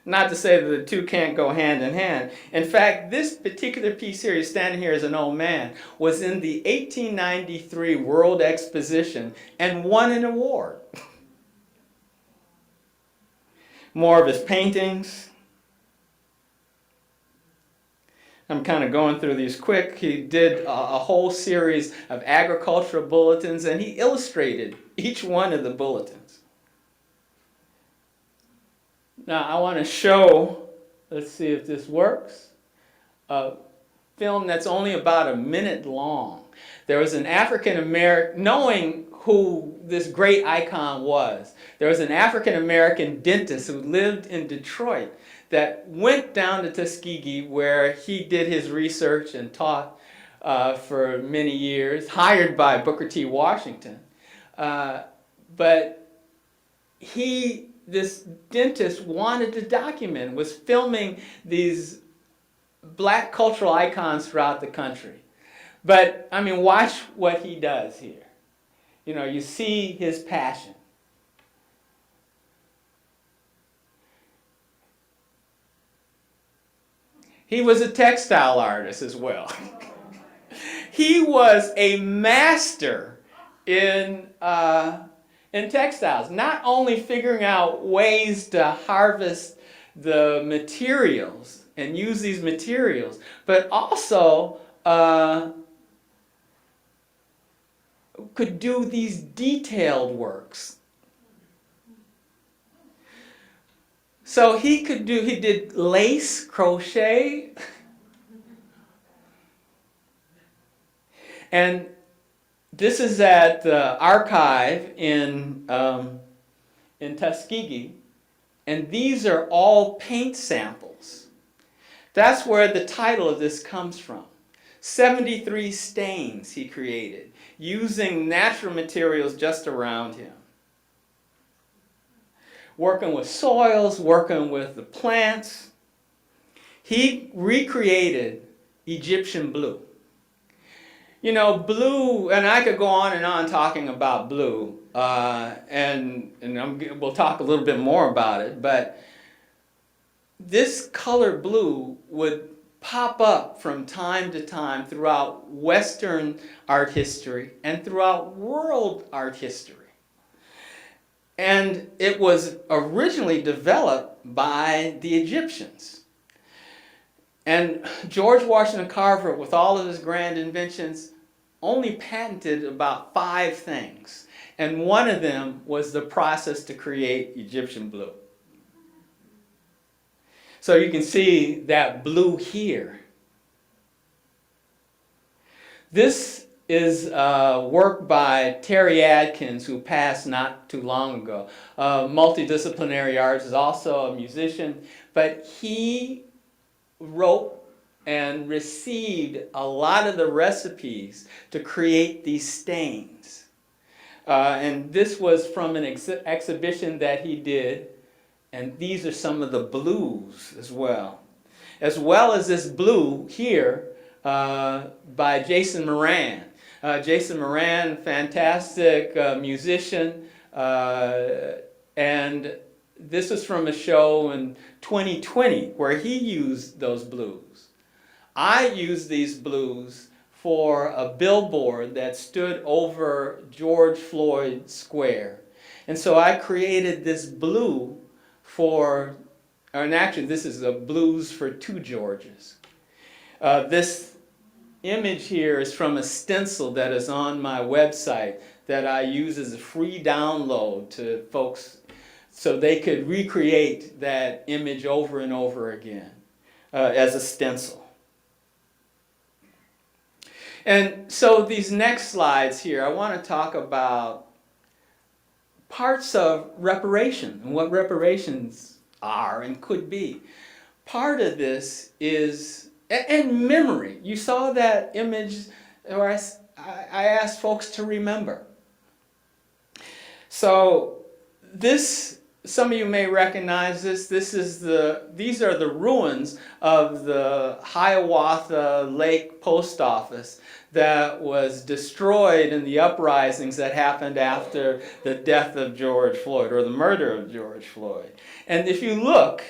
Not to say that the two can't go hand in hand. In fact, this particular piece here, he's standing here as an old man, was in the 1893 World Exposition and won an award. More of his paintings. I'm kind of going through these quick. He did a whole series of agricultural bulletins, and he illustrated each one of the bulletins. Now I want to show, let's see if this works, a film that's only about a minute long. There was an African-American, knowing who this great icon was, there was an African-American dentist who lived in Detroit that went down to Tuskegee where he did his research and taught for many years, hired by Booker T. Washington. But this dentist wanted to document, was filming these black cultural icons throughout the country. But, I mean, watch what he does here. You know, you see his passion. He was a textile artist as well. He was a master in textiles, not only figuring out ways to harvest the materials and use these materials, but also could do these detailed works. So he did lace, crochet, and this is at the archive in Tuskegee, and these are all paint samples. That's where the title of this comes from. 73 stains he created using natural materials just around him. Working with soils, working with the plants. He recreated Egyptian blue. You know, blue, and I could go on and on talking about blue, we'll talk a little bit more about it, but this color blue would pop up from time to time throughout Western art history and throughout world art history. And it was originally developed by the Egyptians. And George Washington Carver, with all of his grand inventions, only patented about 5 things. And one of them was the process to create Egyptian blue. So you can see that blue here. This is work by Terry Adkins, who passed not too long ago. Multidisciplinary artist, is also a musician, but he wrote and received a lot of the recipes to create these stains. And this was from an exhibition that he did, and these are some of the blues as well as this blue here by Jason Moran. Jason Moran, fantastic musician, and this is from a show in 2020 where he used those blues. I used these blues for a billboard that stood over George Floyd Square. And so I created this blue and actually this is a blues for 2 Georges. This image here is from a stencil that is on my website that I use as a free download to folks so they could recreate that image over and over again as a stencil. And so these next slides here, I want to talk about parts of reparation and what reparations are and could be. Part of this is, and memory. You saw that image where I asked folks to remember. So this, some of you may recognize this. These are the ruins of the Hiawatha Lake Post Office that was destroyed in the uprisings that happened after the death of George Floyd, or the murder of George Floyd. And if you look,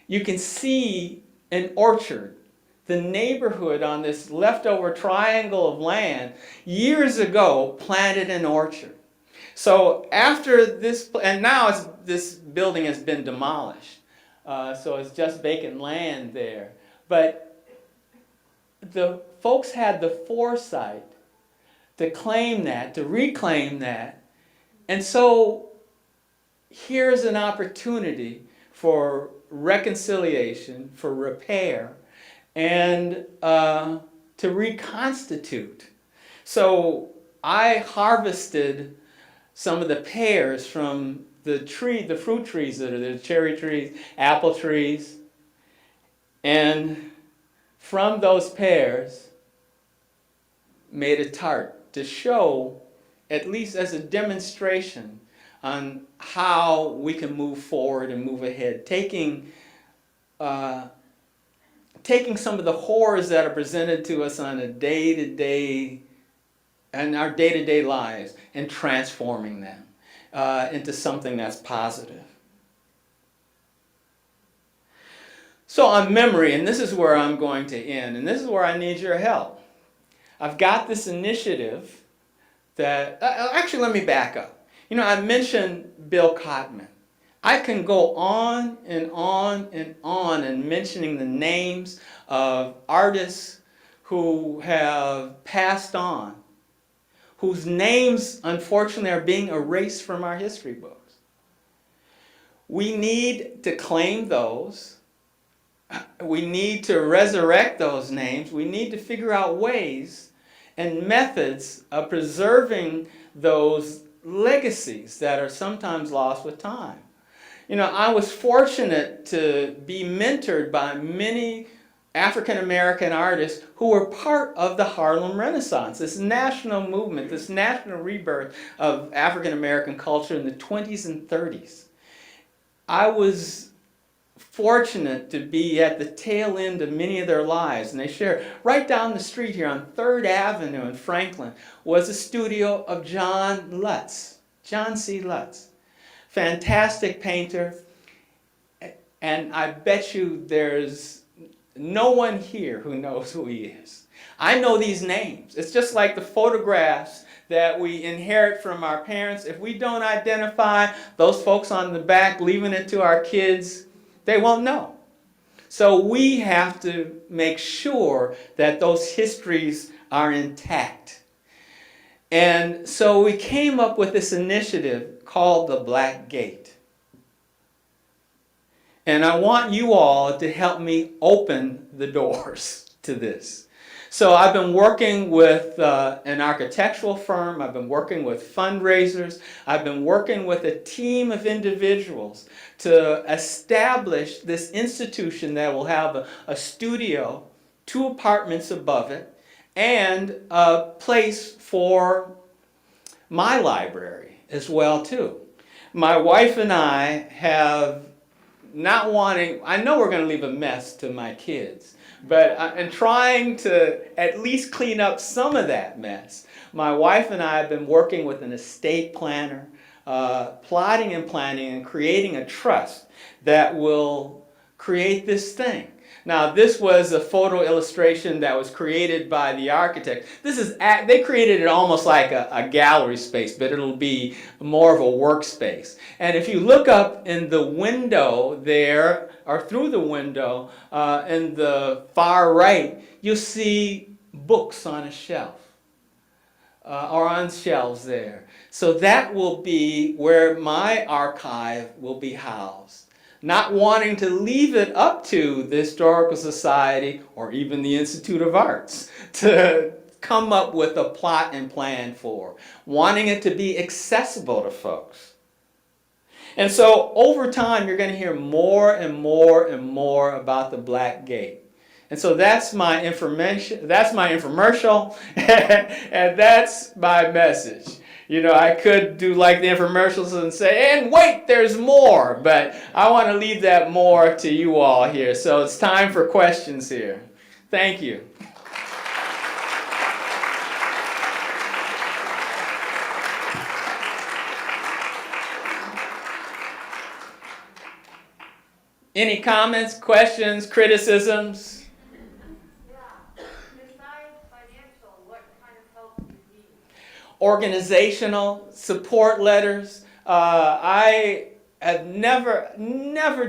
you can see an orchard, the neighborhood on this leftover triangle of land, years ago planted an orchard. So after this, and now this building has been demolished, so it's just vacant land there. But the folks had the foresight to claim that, to reclaim that. And so here's an opportunity for reconciliation, for repair, and to reconstitute. So I harvested some of the pears from the fruit trees that are there, cherry trees, apple trees, and from those pears made a tart to show, at least as a demonstration, on how we can move forward and move ahead, taking taking some of the horrors that are presented to us on a day-to-day, and our day-to-day lives, and transforming them into something that's positive. So on memory, and this is where I'm going to end, and this is where I need your help. I've got this initiative that, actually let me back up. You know, I mentioned Bill Cottman. I can go on and on and on and mentioning the names of artists who have passed on, whose names unfortunately are being erased from our history books. We need to claim those. We need to resurrect those names. We need to figure out ways and methods of preserving those legacies that are sometimes lost with time. You know, I was fortunate to be mentored by many African American artists who were part of the Harlem Renaissance, this national movement, this national rebirth of African American culture in the 20s and 30s. I was fortunate to be at the tail end of many of their lives, and they share right down the street here on 3rd Avenue in Franklin was a studio of John Lutz, John C. Lutz. Fantastic painter, and I bet you there's no one here who knows who he is. I know these names. It's just like the photographs that we inherit from our parents. If we don't identify those folks on the back, leaving it to our kids, they won't know. So we have to make sure that those histories are intact. And so we came up with this initiative called the Black Gate. And I want you all to help me open the doors to this. So I've been working with an architectural firm. I've been working with fundraisers. I've been working with a team of individuals to establish this institution that will have a studio, 2 apartments above it, and a place for my library as well too. My wife and I have not wanting, I know we're going to leave a mess to my kids, but I'm trying to at least clean up some of that mess. My wife and I have been working with an estate planner, plotting and planning and creating a trust that will create this thing. Now, this was a photo illustration that was created by the architect. They created it almost like a gallery space, but it'll be more of a workspace. And if you look up in the window there, or through the window in the far right, you'll see books on a shelf, or on shelves there. So that will be where my archive will be housed. Not wanting to leave it up to the Historical Society or even the Institute of Arts to come up with a plot and plan for. Wanting it to be accessible to folks. And so over time, you're going to hear more and more and more about the Black Gate. And so that's my information, that's my infomercial, and that's my message. You know, I could do like the infomercials and say, and wait, there's more, but I want to leave that more to you all here. So it's time for questions here. Thank you. Any comments, questions, criticisms? Organizational support letters. I have never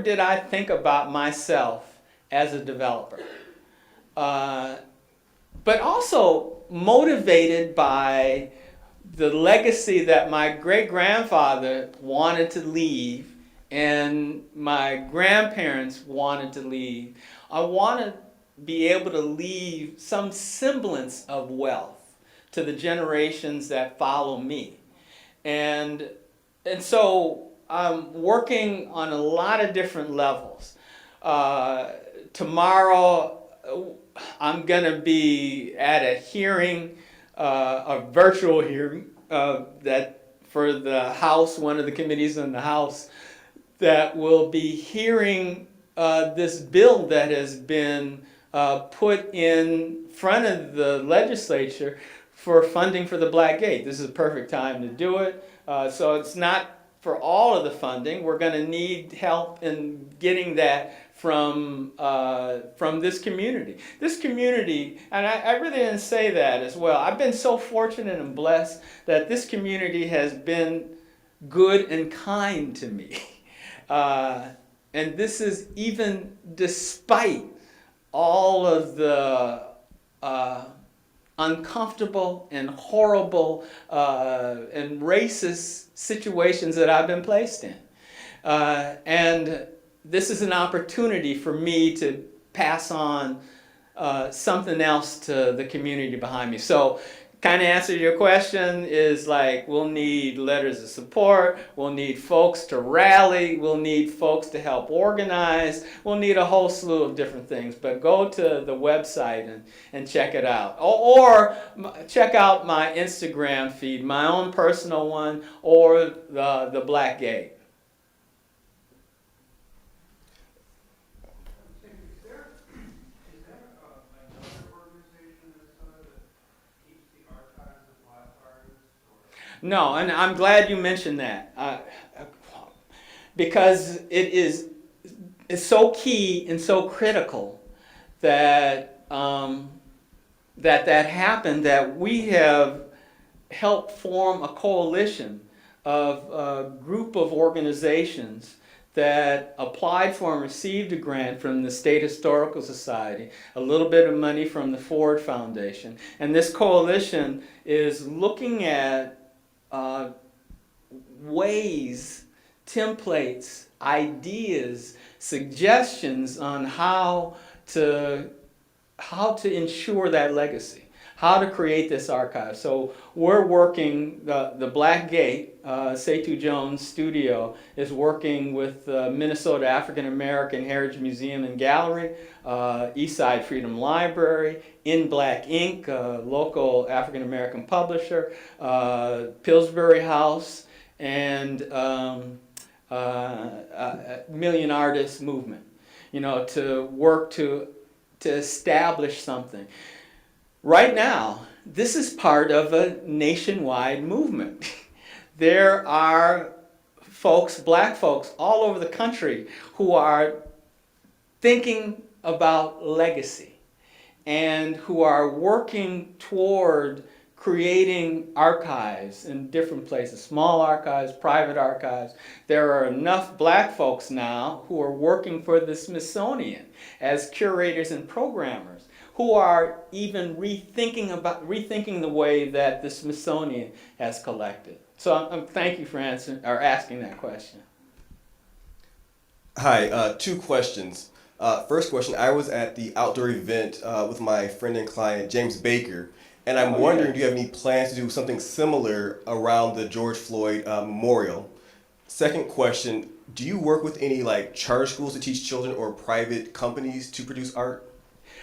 did I think about myself as a developer. But also motivated by the legacy that my great-grandfather wanted to leave and my grandparents wanted to leave. I want to be able to leave some semblance of wealth to the generations that follow me. And so I'm working on a lot of different levels. Tomorrow I'm going to be at a hearing, a virtual hearing that for the House, one of the committees in the House, that will be hearing this bill that has been put in front of the legislature for funding for the Black Gate. This is a perfect time to do it. So it's not for all of the funding. We're going to need help in getting that from this community. This community, and I really didn't say that as well. I've been so fortunate and blessed that this community has been good and kind to me. And this is even despite all of the uncomfortable and horrible and racist situations that I've been placed in. And this is an opportunity for me to pass on something else to the community behind me. So kind of answer to your question is like, we'll need letters of support, we'll need folks to rally, we'll need folks to help organize, we'll need a whole slew of different things. But go to the website and check it out. Or check out my Instagram feed, my own personal one, or the Black Gate. No, and I'm glad you mentioned that because it's so key and so critical that that happened, that we have helped form a coalition of a group of organizations that applied for and received a grant from the State Historical Society, a little bit of money from the Ford Foundation, and this coalition is looking at ways, templates, ideas, suggestions on how to ensure that legacy, how to create this archive. So we're working, the Black Gate, Seitu Jones' studio, is working with Minnesota African American Heritage Museum and Gallery, Eastside Freedom Library, In Black Ink, a local African American publisher, Pillsbury House, and Million Artists Movement, to work to establish something. Right now, this is part of a nationwide movement. There are folks, black folks, all over the country who are thinking about legacy and who are working toward creating archives in different places, small archives, private archives. There are enough black folks now who are working for the Smithsonian as curators and programmers, who are even rethinking the way that the Smithsonian has collected. So thank you for asking that question. Hi, two questions. First question, I was at the outdoor event with my friend and client, James Baker, and I'm wondering, do you have any plans to do something similar around the George Floyd Memorial? Second question, do you work with any charter schools to teach children or private companies to produce art?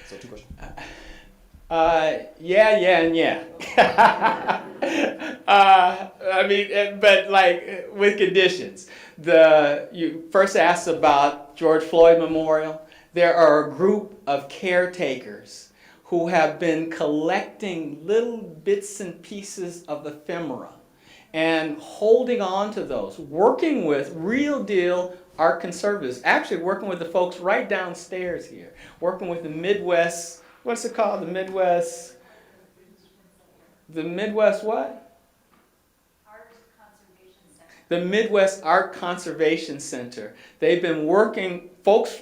So two questions. Yeah, and yeah. But with conditions. You first asked about George Floyd Memorial. There are a group of caretakers who have been collecting little bits and pieces of ephemera and holding on to those, working with real deal art conservatives, actually working with the folks right downstairs here, working with the Midwest, what's it called, the Midwest what? Art Conservation Center. The Midwest Art Conservation Center. They've been working, folks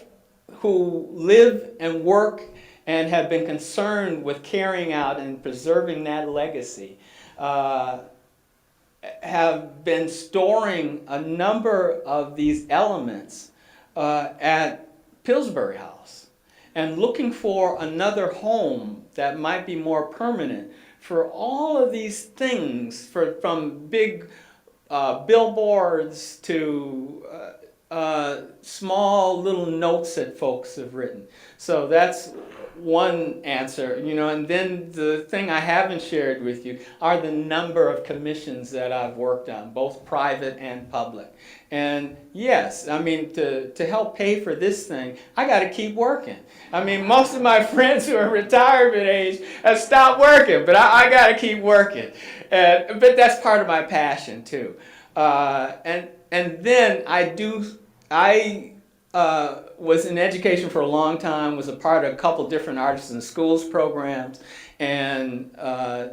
who live and work and have been concerned with carrying out and preserving that legacy, have been storing a number of these elements at Pillsbury House and looking for another home that might be more permanent for all of these things, from big billboards to small little notes that folks have written. So that's one answer, and then the thing I haven't shared with you are the number of commissions that I've worked on, both private and public. And yes, I mean, to help pay for this thing, I got to keep working. I mean, most of my friends who are retirement age have stopped working, but I got to keep working. But that's part of my passion too. And then I was in education for a long time, was a part of a couple different artists in schools programs, and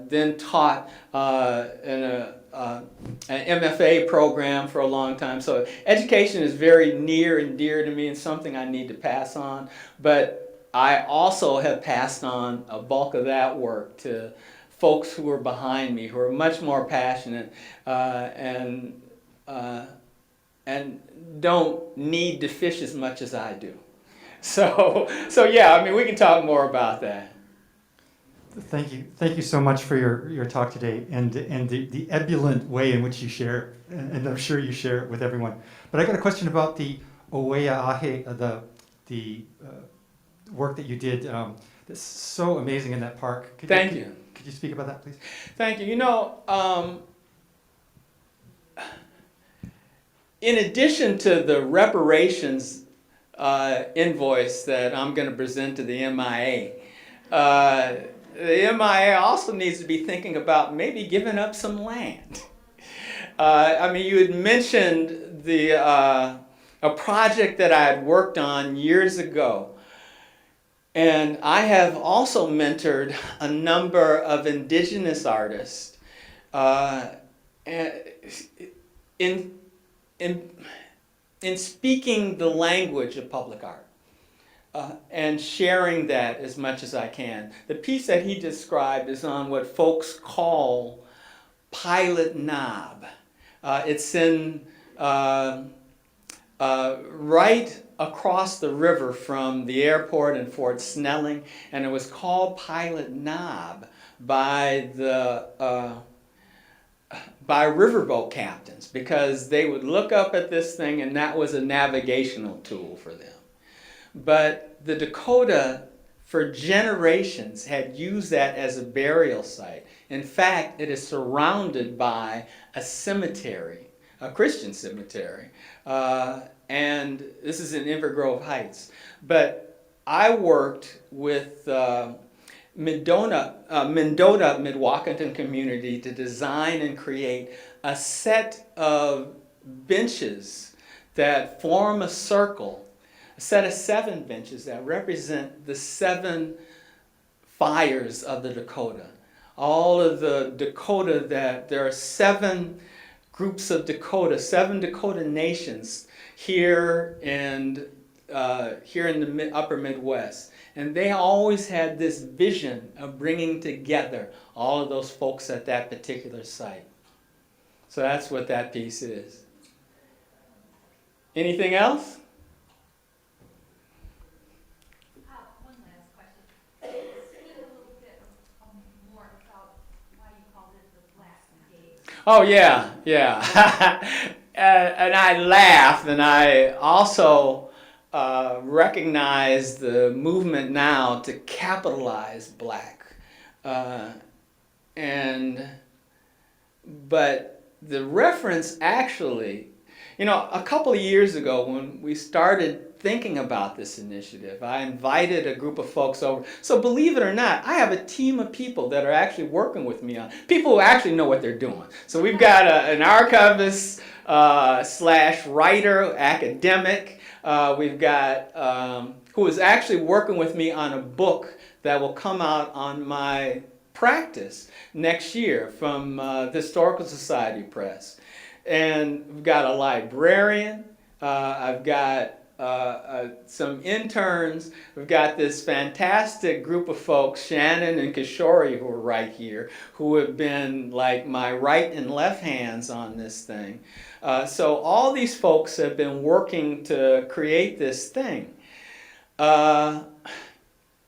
then taught in an MFA program for a long time. So education is very near and dear to me and something I need to pass on. But I also have passed on a bulk of that work to folks who are behind me, who are much more passionate and don't need to fish as much as I do. So yeah, I mean, we can talk more about that. Thank you so much for your talk today and the ebullient way in which you share, and I'm sure you share it with everyone. But I got a question about the Oea'ahe, the work that you did. That's so amazing in that park. Thank you. Could you speak about that, please? Thank you. In addition to the reparations invoice that I'm going to present to the MIA, the MIA also needs to be thinking about maybe giving up some land. I mean, you had mentioned a project that I had worked on years ago. And I have also mentored a number of indigenous artists in speaking the language of public art and sharing that as much as I can. The piece that he described is on what folks call Pilot Knob. It's in right across the river from the airport in Fort Snelling, and it was called Pilot Knob by riverboat captains because they would look up at this thing and that was a navigational tool for them. But the Dakota for generations had used that as a burial site. In fact, it is surrounded by a cemetery, a Christian cemetery, and this is in Inver Grove Heights. But I worked with Mendota Mid-Walkenton community to design and create a set of benches that form a circle, a set of 7 benches that represent the 7 fires of the Dakota. All of the Dakota, that there are 7 groups of Dakota, 7 Dakota nations here in the upper Midwest. And they always had this vision of bringing together all of those folks at that particular site. So that's what that piece is. Anything else? One last question. Speak a little bit more about why you called it the Black Gate. Oh, yeah. And I laugh, and I also recognize the movement now to capitalize black. But the reference actually, a couple of years ago when we started thinking about this initiative, I invited a group of folks over. So believe it or not, I have a team of people that are actually working with me on, people who actually know what they're doing. So we've got an archivist / writer, academic. We've got who is actually working with me on a book that will come out on my practice next year from the Historical Society Press. And we've got a librarian. I've got some interns. We've got this fantastic group of folks, Shannon and Kishori, who are right here, who have been like my right and left hands on this thing. So all these folks have been working to create this thing.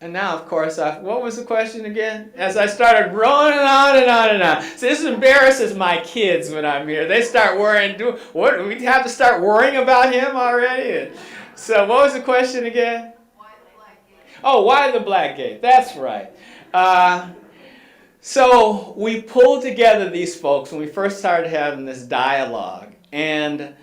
And now, of course, what was the question again? As I started rolling on and on and on. So this embarrasses my kids when I'm here. They start worrying, what, we have to start worrying about him already? So what was the question again? Oh, why the Black Gate? That's right. So we pulled together these folks when we first started having this dialogue. And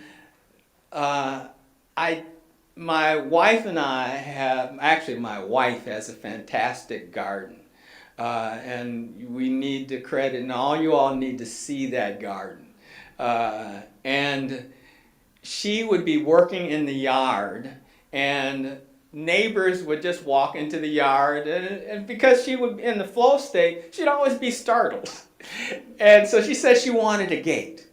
my wife and I have, actually my wife has a fantastic garden. And we need to credit, and all you all need to see that garden. And she would be working in the yard, and neighbors would just walk into the yard, and because she would in the flow state, she'd always be startled. And so she said she wanted a gate.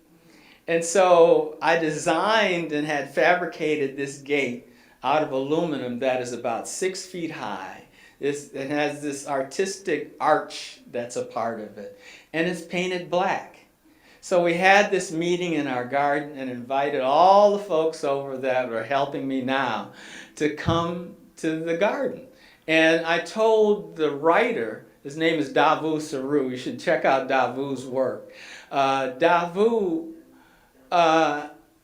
And so I designed and had fabricated this gate out of aluminum that is about 6 feet high. It has this artistic arch that's a part of it, and it's painted black. So we had this meeting in our garden and invited all the folks over that are helping me now to come to the garden. And I told the writer, his name is Davu Saru, you should check out Davu's work. Davu,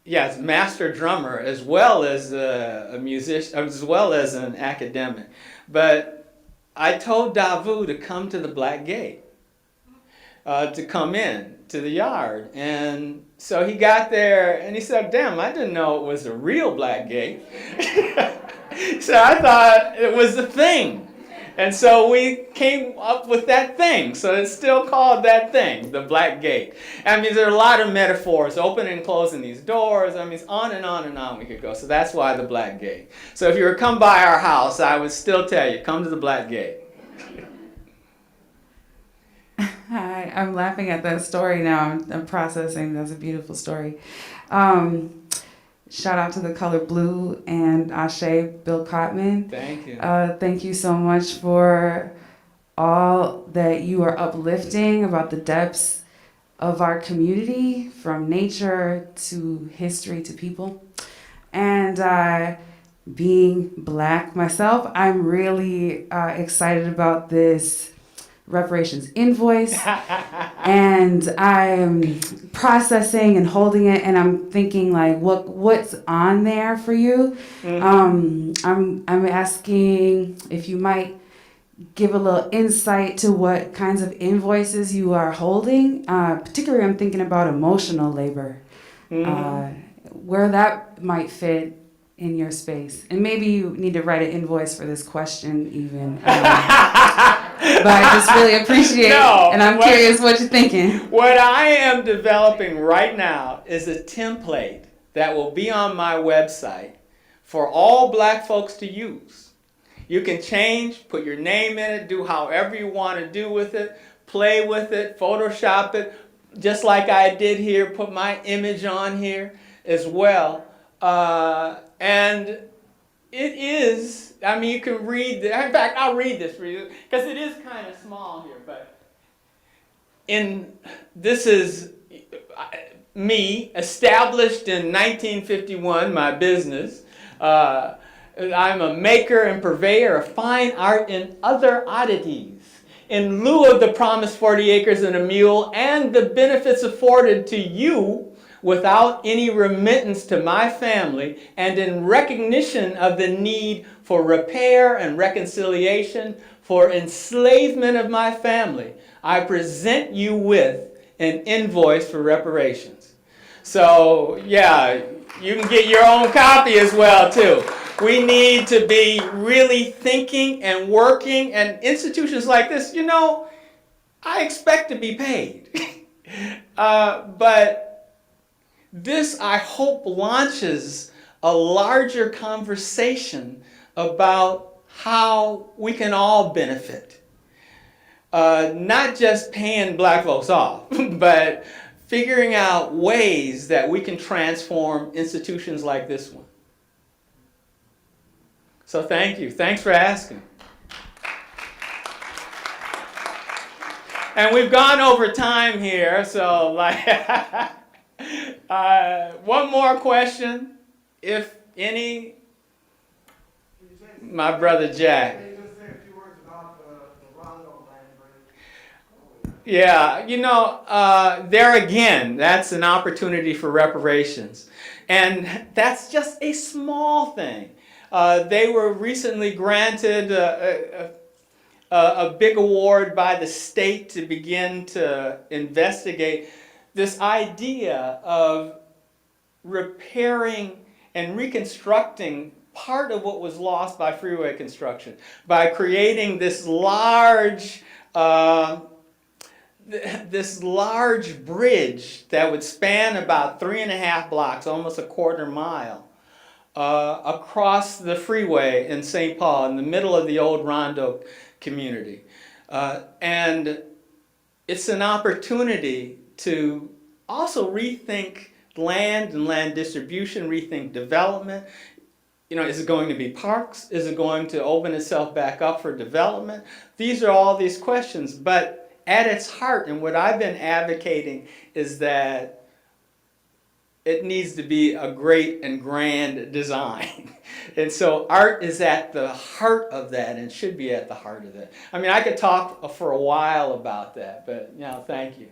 yes, master drummer as well as a musician, as well as an academic. But I told Davu to come to the Black Gate, to come in to the yard. And so he got there and he said, damn, I didn't know it was a real Black Gate. So I thought it was a thing. And so we came up with that thing. So it's still called that thing, the Black Gate. I mean, there are a lot of metaphors, opening and closing these doors. I mean, it's on and on and on we could go. So that's why the Black Gate. So if you were to come by our house, I would still tell you, come to the Black Gate. Hi, I'm laughing at that story now. I'm processing. That's a beautiful story. Shout out to the color blue and Ashe, Bill Cottman. Thank you. Thank you so much for all that you are uplifting about the depths of our community, from nature to history to people. And being Black myself, I'm really excited about this reparations invoice, and I'm processing and holding it, and I'm thinking like, what's on there for you? I'm asking if you might give a little insight to what kinds of invoices you are holding. Particularly, I'm thinking about emotional labor, where that might fit in your space, and maybe you need to write an invoice for this question even. But I just really appreciate it, and I'm curious what you're thinking. What I am developing right now is a template that will be on my website for all Black folks to use. You can change, put your name in it, do however you want to do with it, play with it, Photoshop it, just like I did here, put my image on here as well. And it is, I mean, you can read, in fact, I'll read this for you, because it is kind of small here, but this is me, established in 1951, my business. I'm a maker and purveyor of fine art and other oddities. In lieu of the promised 40 acres and a mule and the benefits afforded to you, without any remittance to my family, and in recognition of the need for repair and reconciliation, for enslavement of my family, I present you with an invoice for reparations. So, yeah, you can get your own copy as well, too. We need to be really thinking and working, and institutions like this, you know, I expect to be paid. But this, I hope, launches a larger conversation about how we can all benefit. Not just paying Black folks off, but figuring out ways that we can transform institutions like this one. So thank you. Thanks for asking. And we've gone over time here, so like... one more question, if any. My brother Jack. Can you just say a few words Yeah, there again, that's an opportunity for reparations. And that's just a small thing. They were recently granted a big award by the state to begin to investigate this idea of repairing and reconstructing part of what was lost by freeway construction by creating this large bridge that would span about 3.5 blocks, almost a quarter mile, across the freeway in St. Paul, in the middle of the old Rondo community. And it's an opportunity to also rethink land and land distribution, rethink development. Is it going to be parks? Is it going to open itself back up for development? These are all these questions, but at its heart, and what I've been advocating is that it needs to be a great and grand design. And so art is at the heart of that and should be at the heart of that. I mean, I could talk for a while about that, but thank you.